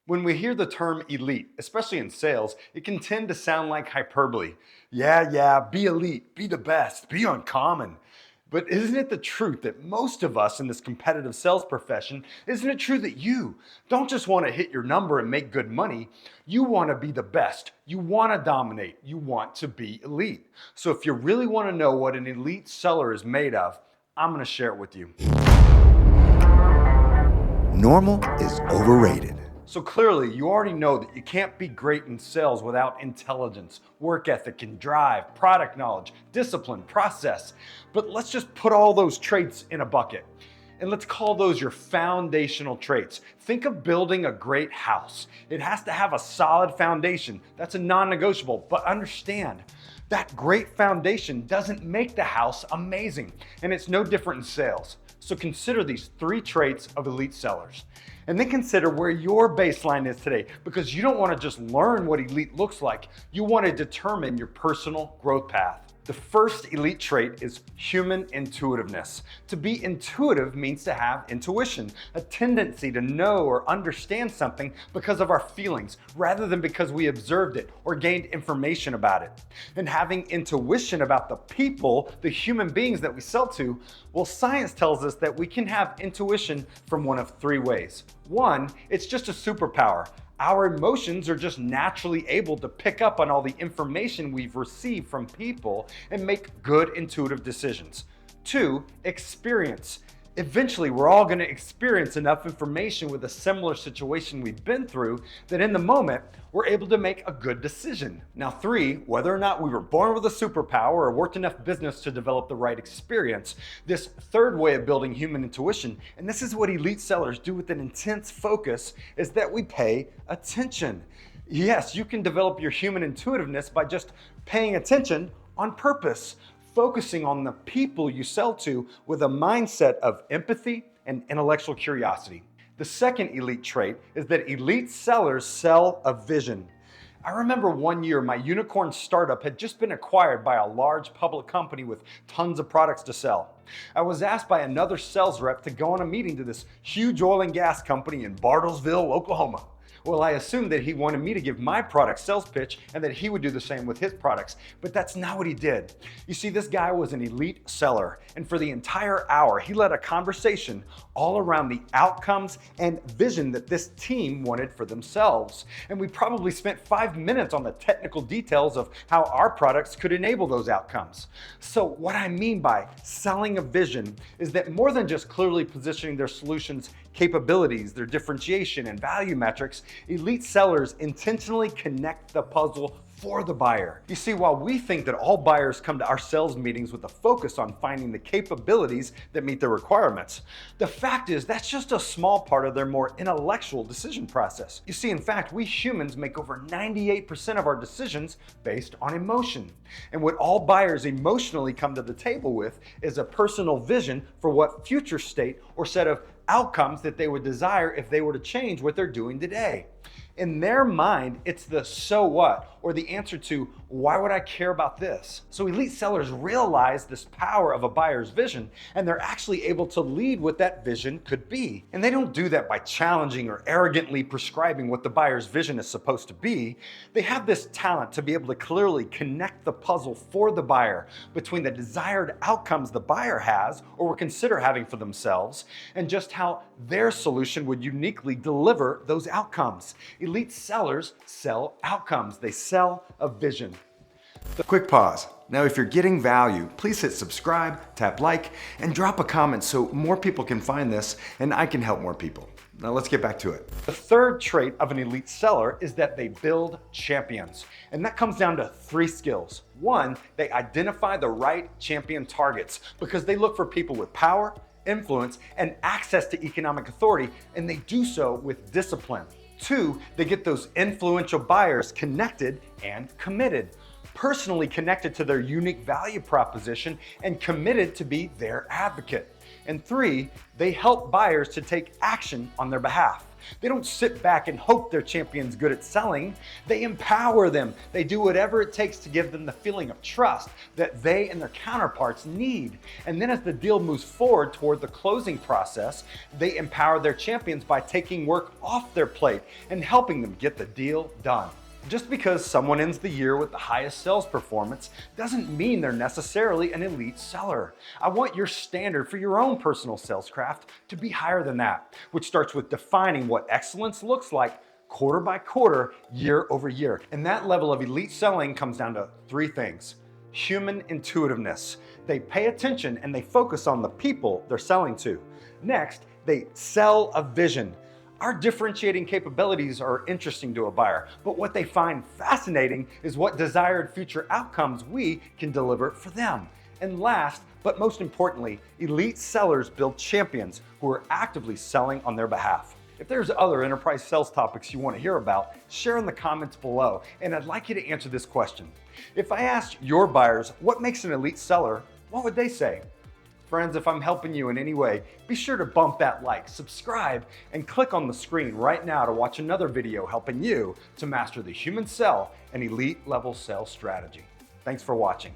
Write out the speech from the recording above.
When we hear the term elite, especially in sales, it can tend to sound like hyperbole. Yeah, be elite, be the best, be uncommon. But isn't it the truth that most of us in this competitive sales profession, isn't it true that you don't just want to hit your number and make good money, you want to be the best, you want to dominate, you want to be elite. So if you really want to know what an elite seller is made of, I'm going to share it with you. Normal is overrated. So clearly, you already know that you can't be great in sales without intelligence, work ethic, and drive, product knowledge, discipline, process. But let's just put all those traits in a bucket. And let's call those your foundational traits. Think of building a great house. It has to have a solid foundation. That's a non-negotiable, but understand, that great foundation doesn't make the house amazing. And it's no different in sales. So consider these 3 traits of elite sellers. And then consider where your baseline is today, because you don't want to just learn what elite looks like. You want to determine your personal growth path. The first elite trait is human intuitiveness. To be intuitive means to have intuition, a tendency to know or understand something because of our feelings, rather than because we observed it or gained information about it. And having intuition about the people, the human beings that we sell to, well, science tells us that we can have intuition from one of 3 ways. 1, it's just a superpower. Our emotions are just naturally able to pick up on all the information we've received from people and make good intuitive decisions. 2, experience. Eventually, we're all going to experience enough information with a similar situation we've been through that in the moment, we're able to make a good decision. Now 3, whether or not we were born with a superpower or worked enough business to develop the right experience, this 3rd way of building human intuition, and this is what elite sellers do with an intense focus, is that we pay attention. Yes, you can develop your human intuitiveness by just paying attention on purpose, focusing on the people you sell to with a mindset of empathy and intellectual curiosity. The second elite trait is that elite sellers sell a vision. I remember one year my unicorn startup had just been acquired by a large public company with tons of products to sell. I was asked by another sales rep to go on a meeting to this huge oil and gas company in Bartlesville, Oklahoma. Well, I assumed that he wanted me to give my product sales pitch and that he would do the same with his products, but that's not what he did. You see, this guy was an elite seller, and for the entire hour, he led a conversation all around the outcomes and vision that this team wanted for themselves. And we probably spent 5 minutes on the technical details of how our products could enable those outcomes. So what I mean by selling a vision is that more than just clearly positioning their solutions' capabilities, their differentiation and value metrics, elite sellers intentionally connect the puzzle for the buyer. You see, while we think that all buyers come to our sales meetings with a focus on finding the capabilities that meet their requirements, the fact is that's just a small part of their more intellectual decision process. You see, in fact, we humans make over 98% of our decisions based on emotion. And what all buyers emotionally come to the table with is a personal vision for what future state or set of outcomes that they would desire if they were to change what they're doing today. In their mind, it's the so what, or the answer to why would I care about this? So elite sellers realize this power of a buyer's vision, and they're actually able to lead what that vision could be. And they don't do that by challenging or arrogantly prescribing what the buyer's vision is supposed to be. They have this talent to be able to clearly connect the puzzle for the buyer between the desired outcomes the buyer has or would consider having for themselves, and just how their solution would uniquely deliver those outcomes. Elite sellers sell outcomes. They sell a vision. Quick pause. Now, if you're getting value, please hit subscribe, tap like, and drop a comment so more people can find this and I can help more people. Now let's get back to it. The 3rd trait of an elite seller is that they build champions. And that comes down to 3 skills. 1, they identify the right champion targets because they look for people with power, influence, and access to economic authority, and they do so with discipline. 2, they get those influential buyers connected and committed, personally connected to their unique value proposition and committed to be their advocate. And 3, they help buyers to take action on their behalf. They don't sit back and hope their champion's good at selling. They empower them. They do whatever it takes to give them the feeling of trust that they and their counterparts need. And then as the deal moves forward toward the closing process, they empower their champions by taking work off their plate and helping them get the deal done. Just because someone ends the year with the highest sales performance doesn't mean they're necessarily an elite seller. I want your standard for your own personal sales craft to be higher than that, which starts with defining what excellence looks like quarter by quarter, year over year. And that level of elite selling comes down to three things. Human intuitiveness. They pay attention and they focus on the people they're selling to. Next, they sell a vision. Our differentiating capabilities are interesting to a buyer, but what they find fascinating is what desired future outcomes we can deliver for them. And last, but most importantly, elite sellers build champions who are actively selling on their behalf. If there's other enterprise sales topics you want to hear about, share in the comments below, and I'd like you to answer this question. If I asked your buyers what makes an elite seller, what would they say? Friends, if I'm helping you in any way, be sure to bump that like, subscribe, and click on the screen right now to watch another video helping you to master the human sell and elite level sales strategy. Thanks for watching.